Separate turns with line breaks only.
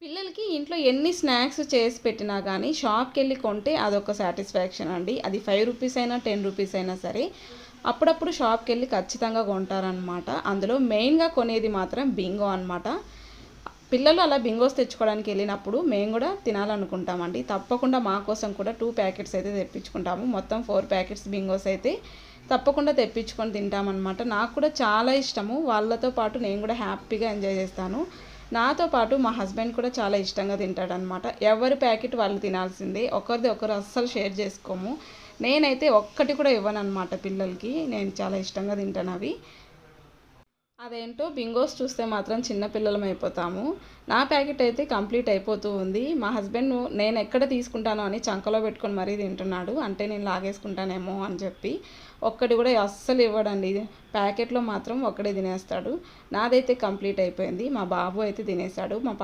పిల్లలకి ఇంట్లో ఎన్ని స్నాక్స్ చేసి పెట్టినా కానీ షాప్‌కెళ్ళి కొంటే అదొక సాటిస్ఫాక్షన్ అండి. అది రూ. 5 అయినా, రూ. 10 అయినా సరే. అప్పుడప్పుడు షాప్‌కెళ్ళి ఖచ్చితంగా కొంటారనమాట. అందులో మెయిన్‌గా కొనేది మాత్రం బింగో అనమాట. పిల్లలు అలా బింగోస్ తెచ్చుకోవడానికి వెళ్ళినప్పుడు మేము కూడా తినాలనుకుంటామండి. తప్పకుండా మా కోసం కూడా 2 ప్యాకెట్స్ అయితే తెప్పించుకుంటాము. మొత్తం 4 ప్యాకెట్స్ బింగోస్ అయితే తప్పకుండా తెప్పించుకొని తింటామన్నమాట. నాకు కూడా చాలా ఇష్టము. వాళ్ళతో పాటు నేను కూడా హ్యాపీగా ఎంజాయ్ చేస్తాను. నాతో పాటు మా హస్బెండ్ కూడా చాలా ఇష్టంగా తింటాడనమాట. ఎవరి ప్యాకెట్ వాళ్ళు తినాల్సిందే. ఒకరిది ఒకరు అస్సలు షేర్ చేసుకోము. నేనైతే ఒక్కటి కూడా ఇవ్వననమాట పిల్లలకి. నేను చాలా ఇష్టంగా తింటాను అవి. అదేంటో బింగోస్ చూస్తే మాత్రం చిన్న పిల్లలం అయిపోతాము. నా ప్యాకెట్ అయితే కంప్లీట్ అయిపోతూ ఉంది. మా హస్బెండ్ నేను ఎక్కడ తీసుకుంటానో అని చంకలో పెట్టుకొని మరీ తింటున్నాడు. అంటే నేను లాగేసుకుంటానేమో అని చెప్పి. ఒక్కటి కూడా అస్సలు ఇవ్వడండి. ప్యాకెట్‌లో మాత్రం ఒక్కడే తినేస్తాడు. నాదైతే కంప్లీట్ అయిపోయింది. మా బాబు అయితే తినేసాడు. మా